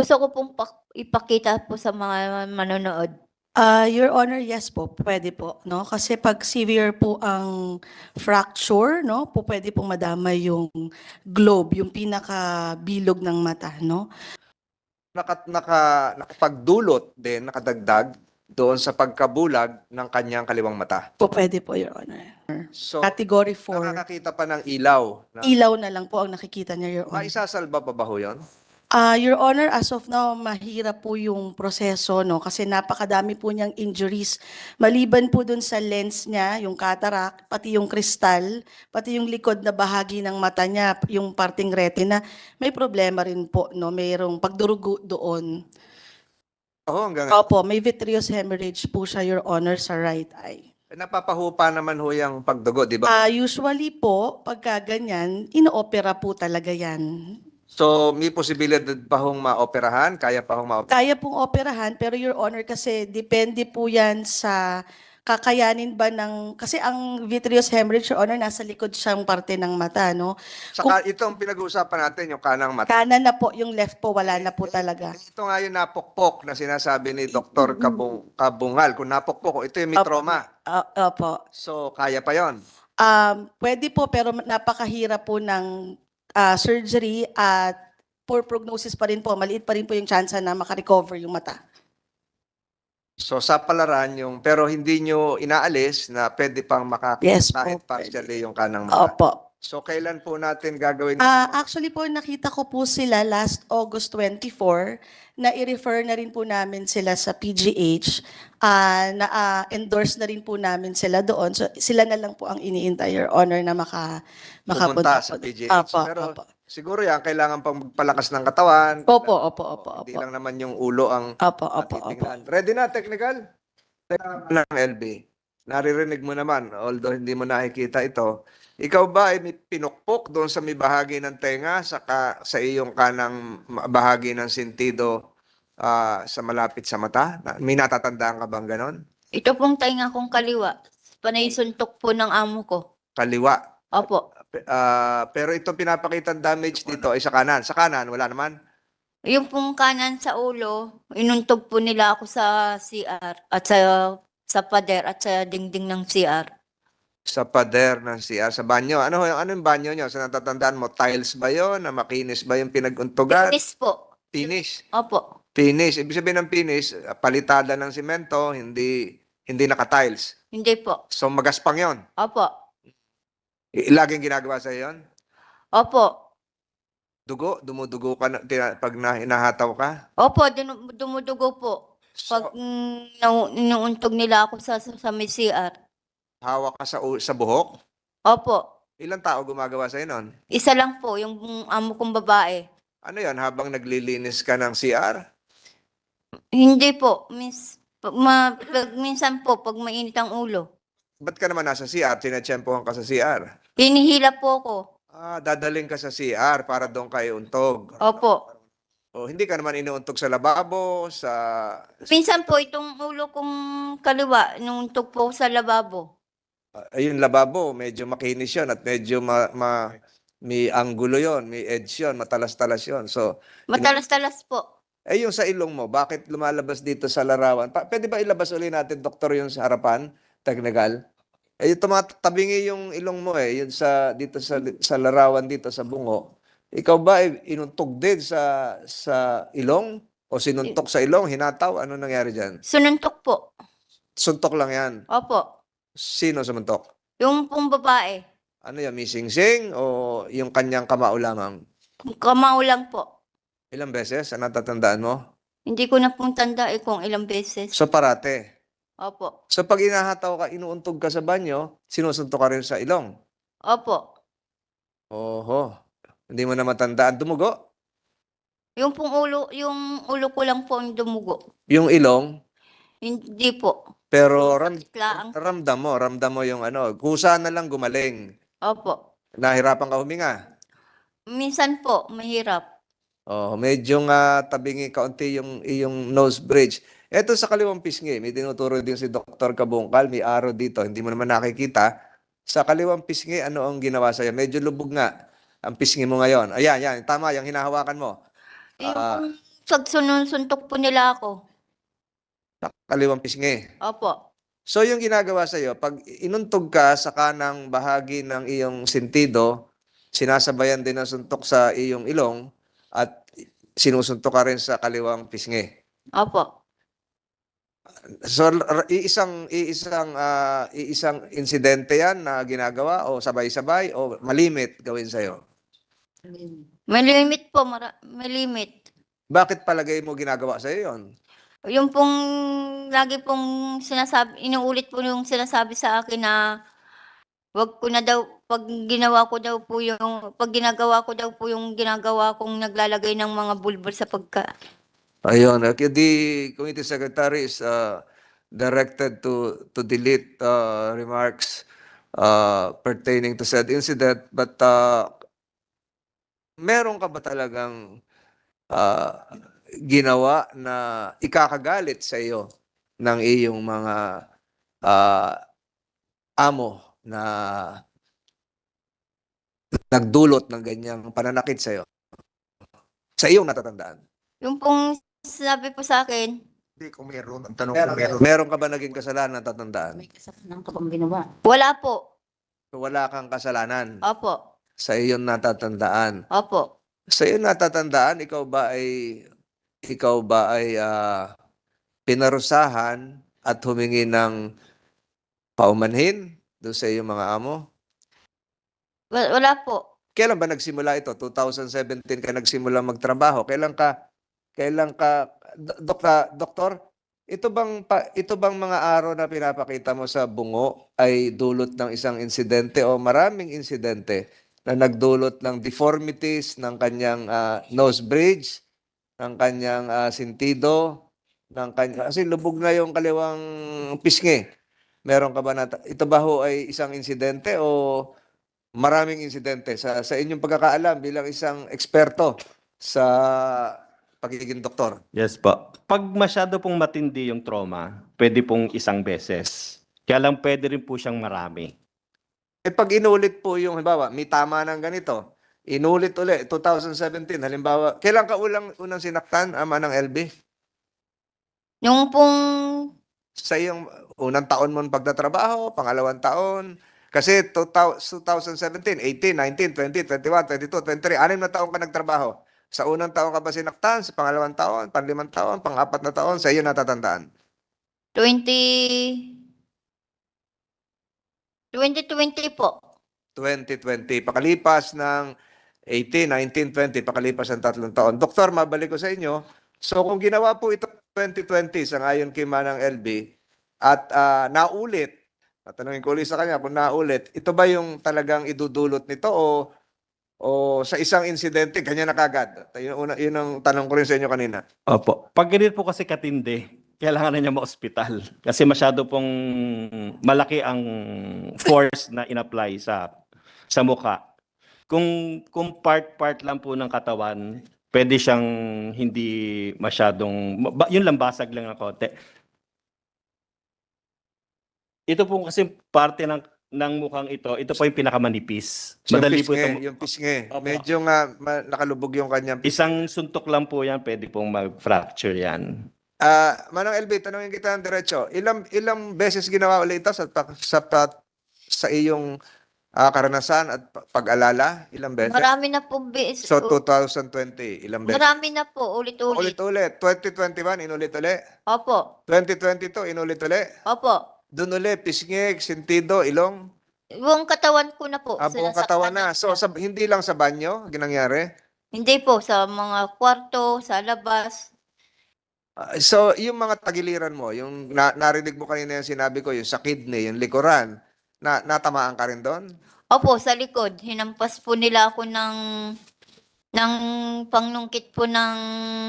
Gusto ko pong ipakita po sa mga manonood. Your Honor, yes po, pwede po, no? Kasi pag severe po ang fracture, no, po pwede pong madamay yung globe, yung pinakabilog ng mata, no? Nakapagdulot din, nakadagdag doon sa pagkabulag ng kanyang kaliwang mata. Po pwede po, Your Honor. So, Category 4, nakakakita pa ng ilaw. ilaw na lang po ang nakikita niya, Your Honor. Maisasalba pa ba ho yun? Your Honor, as of now, mahirap po yung proseso, no? Kasi napakadami po niyang injuries. Maliban po dun sa lens niya, yung cataract, pati yung kristal, pati yung likod na bahagi ng mata niya, yung parting retina, may problema rin po, no? Mayroong pagdurugo doon. Hanggang Opo, may vitreous hemorrhage po siya, Your Honor, sa right eye. napapahupa naman ho yung pagdugo, di ba? Usually po, pagka ganyan, inoopera po talaga yan. So, may posibilidad pa hong maoperahan? Kaya pa hong maoperahan? Kaya pong operahan, pero Your Honor, kasi depende po yan sa kakayanin ba ng, kasi ang vitreous hemorrhage, Your Honor, nasa likod siyang parte ng mata, no? Saka itong pinag-uusapan natin, yung kanang mata. Kanan na po, yung left po, wala na po talaga. Ito nga yung napokpok na sinasabi ni Dr. Kabungal. Kung napokpok, ito yung may trauma. Opo. So, kaya pa yon. Pwede po, pero napakahirap po ng surgery at poor prognosis pa rin po. Maliit pa rin po yung chance na makarecover yung mata. So, sa palaran yung, pero hindi nyo inaalis na pwede pang makakita Yes po, kahit pwede. partially yung kanang mata. Opo. So, kailan po natin gagawin? Actually po, nakita ko po sila last August 24 na i-refer na rin po namin sila sa PGH. Na-endorse na rin po namin sila doon. So, sila na lang po ang iniintay, Your Honor, na makapunta Pumunta sa po. PGH. Opo, Pero opo. siguro yan, kailangan pang magpalakas ng katawan. Opo, opo, opo, Hindi opo. lang naman yung ulo ang Opo, opo, opo. titingnan. Ready na, technical? Ng LB. Naririnig mo naman, although hindi mo nakikita ito. Ikaw ba ay may pinukpok doon sa may bahagi ng tenga sa iyong kanang bahagi ng sentido sa malapit sa mata? May natatandaan ka bang ganon? Ito pong tainga kong kaliwa. Panay suntok po ng amo ko. Kaliwa. Opo. Pero itong pinapakitang damage dito ay sa kanan. Sa kanan, wala naman? Yung pong kanan sa ulo, inuntog po nila ako sa CR at sa pader at sa dingding ng CR. Sa pader ng CR, sa banyo. Ano yung banyo nyo? Sa natatandaan mo, tiles ba yon? Na makinis ba yung pinag-untugan? Finish po. Finish. Opo. Finish. Ibig sabihin ng finish, palitada ng simento, hindi naka-tiles. Hindi po. So magaspang yon. Opo. Laging ginagawa sa yon? Opo. Dugo? Dumudugo ka pag hinahataw ka? Opo, dumudugo po. Pag So, inuuntog nila ako sa may CR. hawak ka sa buhok? Opo. Ilang tao gumagawa sa nun? Isa lang po, yung amo kong babae. Ano yan? Habang naglilinis ka ng CR? Hindi po. Minsan po, pag mainit ang ulo. Ba't ka naman nasa CR? Tinatsyempohan ka sa CR? Hinihila po ako. Dadaling ka sa CR para doon kayo untog. Opo. O hindi ka naman inuuntog sa lababo, sa... Minsan po, itong ulo kong kaliwa, inuuntog po sa lababo. Ayun, lababo, medyo makinis yun at medyo may anggulo yon, may edge yon, matalas-talas yon. So, Matalas-talas po. yung sa ilong mo, bakit lumalabas dito sa larawan? Pwede ba ilabas ulit natin, doktor, yung sa harapan? Technical? Yung tumatabingi yung ilong mo yun dito sa larawan dito sa bungo. Ikaw ba ay inuntog din sa ilong? O sinuntok sa ilong, hinataw? Ano nangyari dyan? Sununtok po. Suntok lang yan. Opo. Sino sumuntok? Yung pong babae. Ano yan, mising-sing o yung kanyang kamao lamang? Kamao lang po. Ilang beses? Ano natatandaan mo? Hindi ko na pong tanda kung ilang beses. So parate. Opo. So pag inahataw ka, inuuntog ka sa banyo, sinusuntok ka rin sa ilong. Opo. Oho. Hindi mo na matandaan. Dumugo? Yung ulo ko lang po ang dumugo. Yung ilong? Hindi po. Pero Laang. ramdam mo yung kusa na lang gumaling. Opo. Nahirapan ka huminga. Minsan po, mahirap. Medyo tabingi kaunti yung iyong nose bridge. Ito sa kaliwang pisngi, may tinuturo din si Dr. Kabungkal, may arrow dito, hindi mo naman nakikita. Sa kaliwang pisngi, ano ang ginawa sa'yo? Medyo lubog nga ang pisngi mo ngayon. Ayan, tama, yung hinahawakan mo. Yung pagsunod-suntok po nila ako. Sa kaliwang pisngi. Opo. So yung ginagawa sa iyo, pag inuntog ka sa kanang bahagi ng iyong sentido, sinasabayan din ng suntok sa iyong ilong at sinusuntok ka rin sa kaliwang pisngi. Opo. So iisang insidente 'yan na ginagawa o sabay-sabay o malimit gawin sa iyo. May limit po, may limit. Bakit palagay mo ginagawa sa iyo 'yon? Yung pong lagi pong sinasabi, inuulit po yung sinasabi sa akin na wag ko na daw, pag ginagawa ko daw po yung ginagawa kong naglalagay ng mga bulbul sa Ayun, okay, the committee secretary is directed to delete remarks pertaining to said incident, but meron ka ba talagang ginawa na ikakagalit sa iyo ng iyong mga amo na nagdulot ng ganyang pananakit sa iyo? Sa iyong natatandaan? Yung pong sabi po sa akin, Hindi, kung meron. Ang tanong kung meron. Meron ka ba naging kasalanan na natatandaan? May kasalanan ka bang ginawa? wala po. Wala kang kasalanan Opo. sa iyong natatandaan. Opo. Sa iyong natatandaan, ikaw ba ay pinarusahan at humingi ng paumanhin doon sa iyong mga amo? Wala po. Kailan ba nagsimula ito? 2017 ka nagsimula magtrabaho. Doktor, ito bang mga araw na pinapakita mo sa bungo ay dulot ng isang insidente o maraming insidente na nagdulot ng deformities ng kanyang nose bridge, ng kanyang sentido, kasi lubog na yung kaliwang pisngi. Meron ka ba ito ba ho ay isang insidente o maraming insidente sa inyong pagkakaalam bilang isang eksperto sa pagiging doktor? Yes po. Pag masyado pong matindi yung trauma, pwede pong isang beses. Kaya lang pwede rin po siyang marami. Pag inulit po yung, halimbawa, may tama ng ganito, inulit ulit, 2017, halimbawa, kailan ka unang sinaktan, ama ng LB? Yung pong, Sa iyong unang taon mo ng pagtatrabaho, pangalawang taon, kasi 2017, 18, 19, 20, 21, 22, 23, 6 na taon ka nagtrabaho. Sa unang taon ka ba sinaktan? Sa pangalawang taon, panglimang taon, pang-apat na taon, sa iyo natatandaan? 2020 po. 2020, pakalipas ng 18, 19, 20, pakalipas ng 3 taon. Doktor, mabalik ko sa inyo. So kung ginawa po ito 2020 sa ngayon kay Manang LB at naulit, tatanungin ko ulit sa kanya kung naulit, ito ba yung talagang idudulot nito o sa isang insidente, kanya na kagad? Yun ang tanong ko rin sa inyo kanina. Opo. Pag ganito po kasi katindi, kailangan na niya ma-ospital. Kasi masyado pong malaki ang force na in-apply sa mukha. Kung part-part lang po ng katawan, pwede siyang hindi masyadong, yun lang, basag lang ng konti. Ito po kasi parte ng mukhang ito po yung pinakamanipis. Madali po ito. Yung pisngi. Opo. Medyo nga nakalubog yung kanyang pisngi. Isang suntok lang po yan, pwede pong mag-fracture yan. Manang LB, tanungin kita ng diretso. Ilang beses ginawa ulit ito sa iyong karanasan at pag-alala? Ilang beses? Marami na po. So 2020, ilang beses? Marami na po, ulit-ulit. Ulit-ulit. 2021, inulit-ulit. Opo. 2022, inulit-ulit. Opo. Doon ulit, pisngi, sentido, ilong. Buong katawan ko na po. Buong sinasaktan katawan na. So siya. hindi lang sa banyo, ginangyari? Hindi po, sa mga kwarto, sa labas. So, yung mga tagiliran mo, yung narinig mo kanina yung sinabi ko, yung sa kidney, yung likuran, natamaan ka rin doon? Opo, sa likod. Hinampas po nila ako ng pangnungkit po ng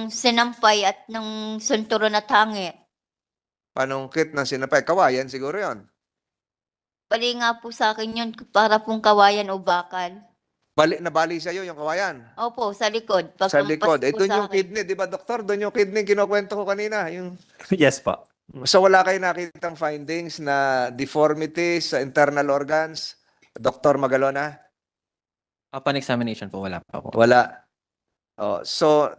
sinampay at ng sunturon at hangin. Panungkit ng sinapay. Kawayan siguro yon. Bali nga po sa akin yun, para pong kawayan o bakal. Nabali sa iyo yung kawayan. Opo, sa likod. Sa Pagkampas likod. po Doon sa yung akin. kidney, di ba doktor? Doon yung kidney, kinukwento ko kanina. Yes po. So wala kayo nakitang findings na deformities sa internal organs? Dr. Magalona? Upon examination po, wala pa po. Wala. So,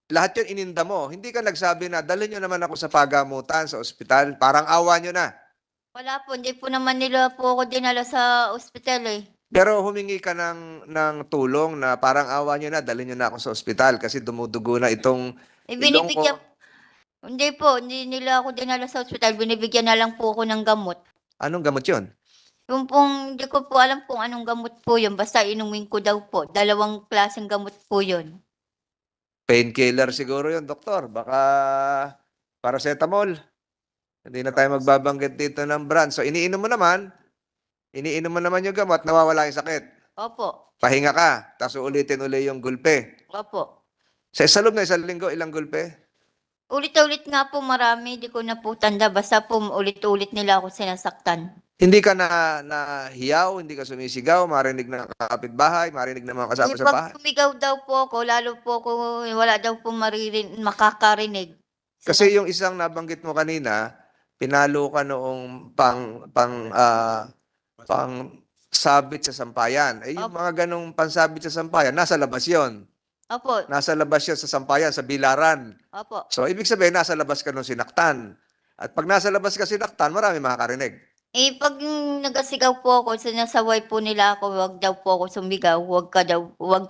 lahat yun ininda mo. Hindi ka nagsabi na, dalhin nyo naman ako sa pagamutan, sa ospital. Parang awa nyo na. Wala po, hindi po naman nila po ako dinala sa ospital eh. Pero humingi ka ng tulong na parang awa nyo na, dalhin nyo na ako sa ospital kasi dumudugo na itong Eh, ilong ko. hindi po, hindi nila ako dinala sa ospital, binibigyan na lang po ako ng gamot. Anong gamot yun? Yung pong, hindi ko po alam kung anong gamot po yun, basta inumin ko daw po. 2 klaseng gamot po yun. Painkiller siguro yun, doktor. Baka paracetamol. Hindi na tayo magbabanggit dito ng brand. So, iniinom mo naman yung gamot, nawawala yung sakit. Opo, Pahinga ka, tapos ulitin uli yung gulpe. opo. Sa loob na isang linggo, ilang gulpe? Ulit-ulit nga po marami, di ko na po tanda, basta po ulit-ulit nila ako sinasaktan. Hindi ka nahiyaw, hindi ka sumisigaw, marinig ng kapitbahay, marinig ng mga kasama Eh, sa pag bahay. sumigaw daw po ako, lalo po ako, wala daw po makakarinig. Kasi yung isang nabanggit mo kanina, pinalo ka noong pang sabit sa sampayan. Eh, yung Opo. mga ganong pansabit sa sampayan, nasa labas yon. Opo, Nasa labas yun sa sampayan, sa bilaran. opo. So, ibig sabihin, nasa labas ka nung sinaktan. At pag nasa labas ka sinaktan, marami makakarinig. Eh, pag nagasigaw po ako, sinasaway po nila ako, wag daw po ako sumigaw, wag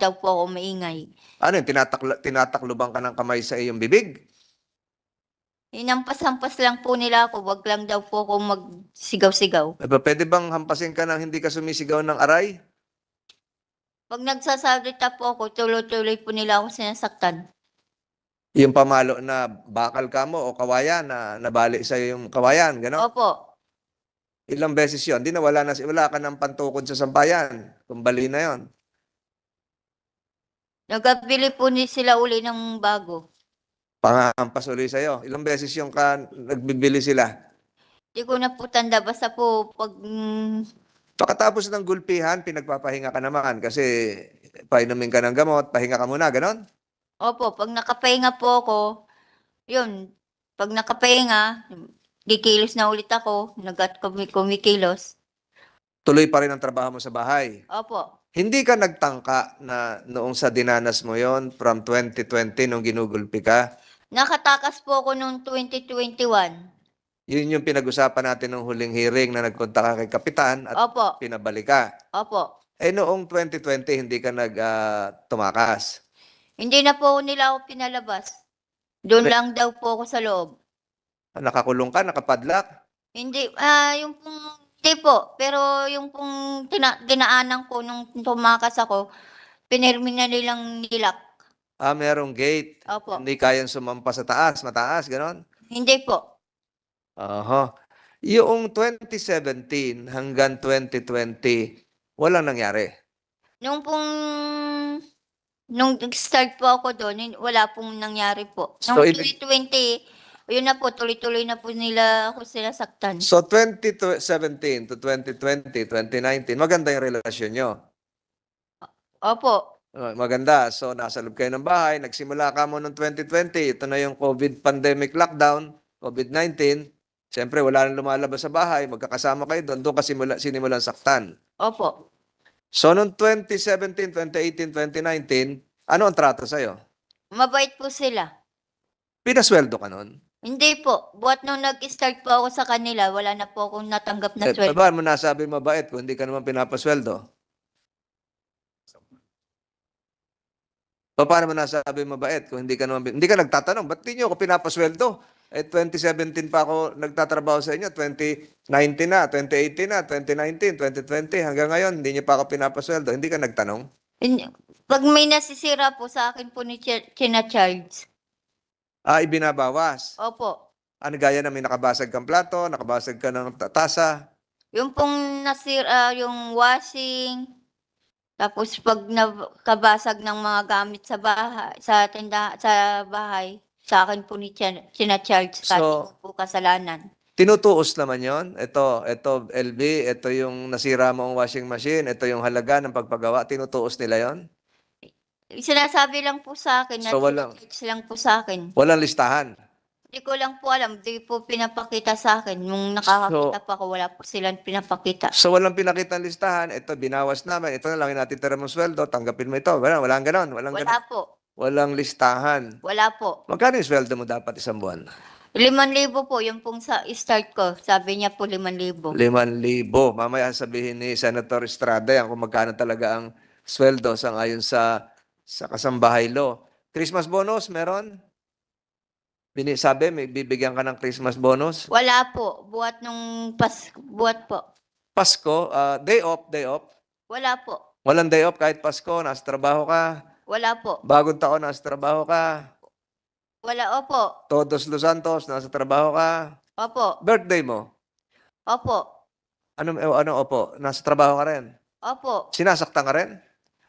daw po ako maingay. Ano yun, tinatakluban ka ng kamay sa iyong bibig? Hinampas-hampas lang po nila ako, wag lang daw po ako magsigaw-sigaw. Pwede bang hampasin ka ng hindi ka sumisigaw ng aray? Pag nagsasalita po ako, tuloy-tuloy po nila ako sinasaktan. Yung pamalo na bakal ka mo o kawayan na nabali sa yung kawayan, gano'n? Opo, Ilang beses yon? Di na wala ka ng pantukod sa sampayan. Kumbali na yon. nagabili po sila uli ng bago. Pangahampas uli sa'yo. Ilang beses yung nagbibili sila. Di ko na po tanda, basta po pag Pagkatapos ng gulpihan, pinagpapahinga ka naman kasi painumin ka ng gamot, pahinga ka muna, gano'n? opo, pag nakapahinga po ako, yun, pag nakapahinga, kikilos na ulit ako, kumikilos. Tuloy pa rin ang trabaho mo sa bahay. Opo, Hindi ka nagtangka na noong sa dinanas mo yon from 2020 nung ginugulpi ka, nakatakas po ako noong 2021. yun yung pinag-usapan natin nung huling hearing na nagpunta ka kay Kapitan at Opo, pinabalik ka. opo. Eh noong 2020, hindi ka tumakas. Hindi na po nila ako pinalabas. Doon lang daw po ako sa loob. Nakakulong ka, nakapadlock. Hindi, yung pong, hindi po, pero yung pong dinaanan ko nung tumakas ako, pinirmi na nilang nilak. Merong gate. Opo, Hindi kayang sumampa sa taas, mataas, gano'n? hindi po. Aha. Yung 2017 hanggang 2020, walang nangyari. Nung pong, nung start po ako doon, wala pong nangyari po. So, Nung 2020, yun na po, tuloy-tuloy na po nila ako sinasaktan. So 2017 to 2020, 2019, maganda yung relasyon nyo. Opo, Maganda. So nasa loob kayo ng bahay, nagsimula ka mo noong 2020, ito na yung COVID pandemic lockdown, COVID-19. Siyempre, wala nang lumalabas sa bahay, magkakasama kayo doon ka sinimulan saktan. opo. So noong 2017, 2018, 2019, ano ang trato sa'yo? Mabait po sila. Pinasweldo ka noon? Hindi po. Buat nung nag-start po ako sa kanila, wala na po akong natanggap na sweldo. Paano mo nasabi mabait kung hindi ka naman pinapasweldo? Paano mo nasabi mabait kung hindi ka nagtatanong, ba't di nyo ako pinapasweldo? 2017 pa ako nagtatrabaho sa inyo, 2019 na, 2018 na, 2019, 2020, hanggang ngayon, hindi nyo pa ako pinapasweldo. Hindi ka nagtanong? Pag may nasisira po sa akin po ni China-charge. Ibinabawas. Opo. Gaya na may nakabasag kang plato, nakabasag ka ng tasa. Yung pong nasira, yung washing, tapos pag nakabasag ng mga gamit sa bahay, sa bahay, sa akin po ni China-charge kahit So, po kasalanan. tinutuos naman yon. Ito, LB, ito yung nasira mo ang washing machine, ito yung halaga ng pagpagawa, tinutuos nila yon. Sinasabi lang po sa akin, So, charge lang po sa akin. Walang listahan. Hindi ko lang po alam, di po pinapakita sa akin. Nung nakakakita pa ako, wala po silang pinapakita. So walang pinakita listahan, ito binawas namin, ito na lang yung natitira mong sweldo, tanggapin mo ito. Walang ganon, walang ganon. Wala po. Walang listahan. Wala po. Magkano yung sweldo mo dapat isang buwan? 5,000 po, yung pong sa start ko. Sabi niya po 5,000. 5,000. Mamaya sabihin ni Senator Estrada yan kung magkano talaga ang sweldo ayon sa kasambahay law. Christmas bonus, meron? Sabi, may bibigyan ka ng Christmas bonus? Wala po. Buwat po. Pasko, day off. Wala po. Walang day off kahit Pasko, nasa trabaho ka. Wala po. Bagong taon, nasa trabaho ka. Wala, opo. Todos Los Santos, nasa trabaho ka. Opo. Birthday mo, Opo. ano opo, nasa trabaho ka rin. Opo. Sinasaktan ka rin?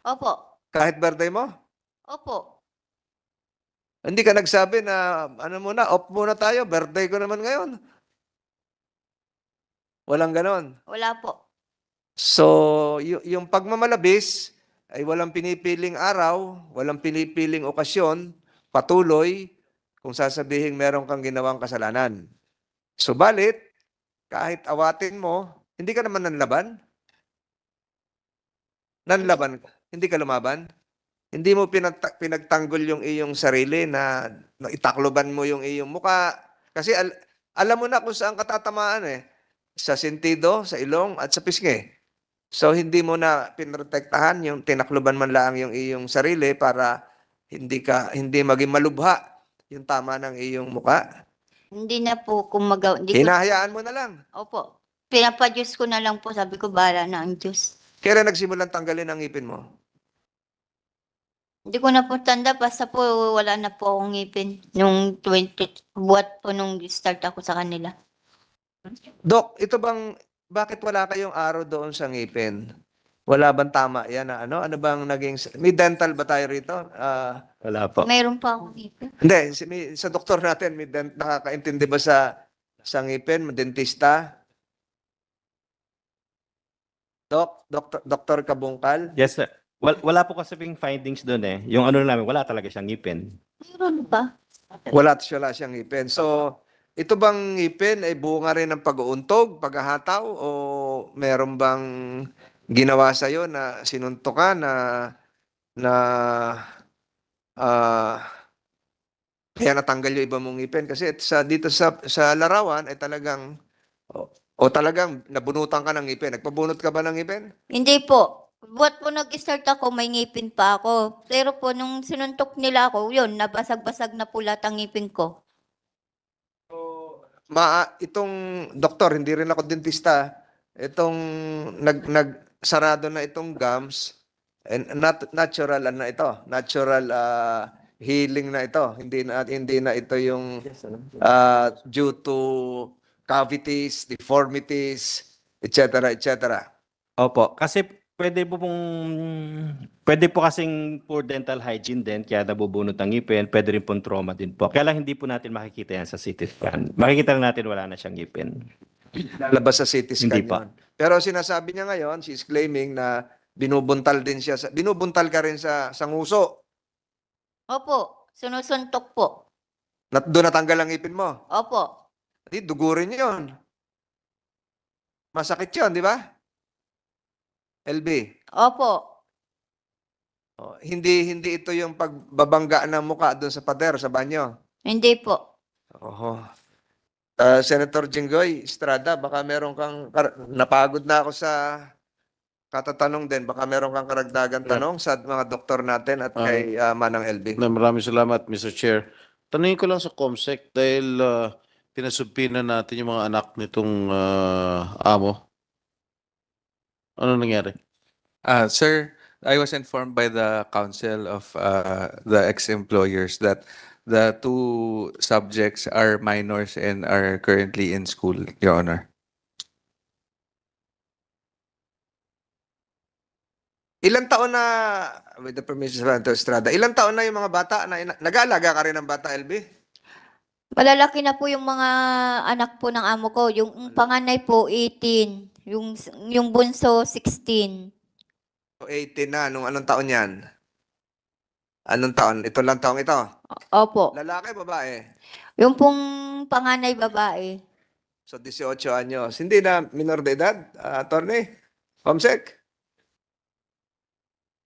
Opo. Kahit birthday mo? Opo. Hindi ka nagsabi na, off muna tayo, birthday ko naman ngayon. Walang ganon. Wala po. So, yung pagmamalabis ay walang pinipiling araw, walang pinipiling okasyon, patuloy, kung sasabihin meron kang ginawang kasalanan. Subalit, kahit awatin mo, hindi ka naman nanlaban. Nanlaban ka. Hindi ka lumaban. Hindi mo pinagtanggol yung iyong sarili na itakloban mo yung iyong muka. Kasi alam mo na kung saan katatamaan eh. Sa sentido, sa ilong, at sa pisngi. So, hindi mo na pinrotektahan yung tinakloban man lang yung iyong sarili para hindi maging malubha yung tama ng iyong muka. Hindi na po kung hindi ko, Hinahayaan mo na lang. opo. Pinapadyos ko na lang po. Sabi ko, bahala na ang Diyos. Kailan nagsimulang tanggalin ang ngipin mo? Hindi ko na po tanda. Basta po, wala na po akong ngipin. Nung 20, buwat po nung start ako sa kanila. Dok, bakit wala kayong araw doon sa ngipin? Wala bang tama yan na ano? Ano bang may dental ba tayo rito? Wala po. Mayroon pa akong ngipin. Hindi, sa doktor natin, nakakaintindi ba sa ngipin, dentista? Doktor Kabungkal? Yes, sir. Wala po kasi findings doon eh. Yung ano namin, wala talaga siyang ngipin. Mayroon pa. Wala siyang ngipin. So, ito bang ngipin ay bunga rin ng pag-uuntog, paghahataw, o meron bang ginawa sa'yo na sinuntok ka na kaya natanggal yung iba mong ngipin? Kasi dito sa larawan ay talagang talagang nabunutan ka ng ngipin. Nagpabunot ka ba ng ngipin? Hindi po. Buwat po nag-start ako, may ngipin pa ako. Pero po, nung sinuntok nila ako, yun, nabasag-basag na po lahat ang ngipin ko. Itong doktor, hindi rin ako dentista, itong nagsarado na itong gums, and natural healing na ito. Hindi na ito yung due to cavities, deformities, etc. Opo, kasi pwede po kasing poor dental hygiene din, kaya nabubunot ang ngipin, pwede rin pong trauma din po. Kaya lang hindi po natin makikita yan sa CT scan. Makikita lang natin wala na siyang ngipin. Lalabas sa CT scan Hindi pa. yun. Pero sinasabi niya ngayon, she's claiming na binubuntal ka rin sa nguso. Opo, sinusuntok po. Doon natanggal ang ngipin mo. Opo. Di, dugurin yun. Masakit yun, di ba? LB. Opo. Hindi ito yung pagbabangga ng muka doon sa pader, sa banyo. Hindi po. Oho. Senator Jinggoy Estrada, baka meron kang, napagod na ako sa katatanong din, baka meron kang karagdagan tanong sa mga doktor natin at kay Manang LB. Maraming salamat, Mr. Chair. Tanungin ko lang sa COMSEC dahil pinasubpina natin yung mga anak nitong amo. Ano nangyari? Sir, I was informed by the council of the ex-employers that the two subjects are minors and are currently in school, Your Honor. Ilang taon na, with the permission of Senator Estrada, ilang taon na yung mga bata na nag-aalaga ka rin ng bata, LB? Malalaki na po yung mga anak po ng amo ko. Yung panganay po, 18. Yung bunso, 16. So 18 na, anong taon yan? Anong taon? Ito lang taong ito? Opo. Lalaki, babae? Yung pong panganay babae. So 18 anyos. Hindi na minor de edad, attorney? Comsec?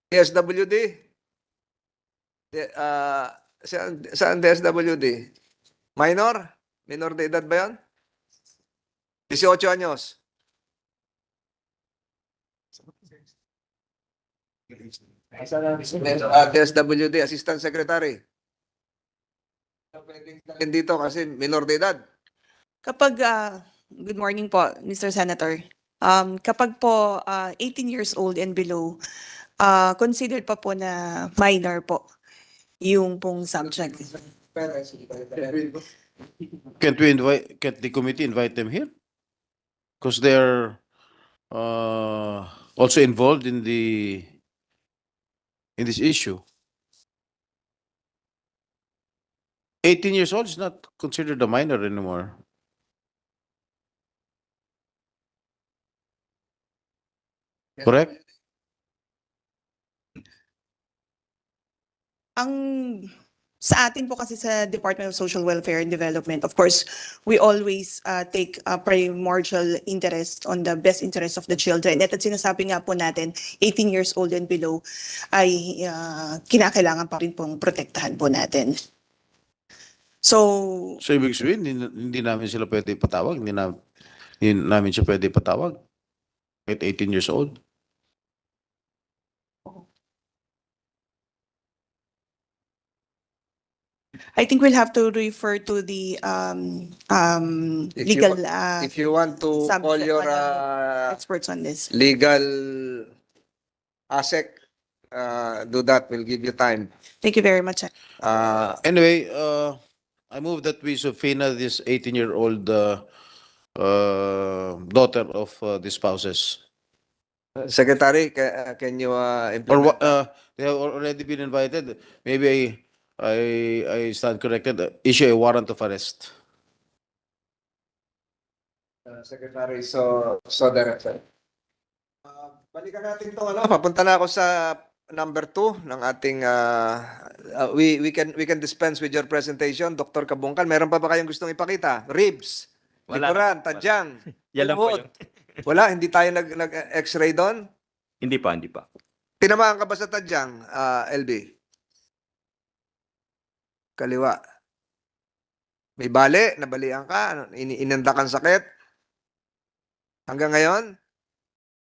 PSWD? Saan DSWD? Minor? Minor de edad ba yan? 18 anyos. DSWD, Assistant Secretary. Pwedeng dalhin dito kasi minor de edad. Kapag, good morning po, Mr. Senator. Kapag po 18 years old and below, considered pa po na minor po yung pong subject. Can't the committee invite them here? Because they're also involved in this issue. 18 years old is not considered a minor anymore. Correct? Ang sa atin po kasi sa Department of Social Welfare and Development, of course, we always take primordial interest on the best interest of the children. At sinasabi nga po natin, 18 years old and below ay kinakailangan pa rin pong protektahan po natin. So, So ibig sabihin, hindi namin sila pwede patawag, hindi namin siya pwede patawag. At 18 years old. I think we'll have to refer to the If you legal If you want to call subject, your experts on this. legal ASEC, do that. We'll give you time. Thank you very much. Anyway, I move that we subpoena this 18-year-old daughter of the spouses. Secretary, can you Or implement? they have already been invited. Maybe I stand corrected. Issue a warrant of arrest. Secretary, so director. Balikan natin tong papunta na ako sa number 2 ng ating we can dispense with your presentation, Dr. Kabungkal. Meron pa ba kayong gustong ipakita? Ribs, Wala. likuran, tadyang. Yan lang po Tuhod. yung... Wala, hindi tayo nag-x-ray doon. Hindi pa, hindi pa. Tinamaan ka ba sa tadyang, LB? Kaliwa. May bali, nabalian ka, inandakan sakit. Hanggang ngayon?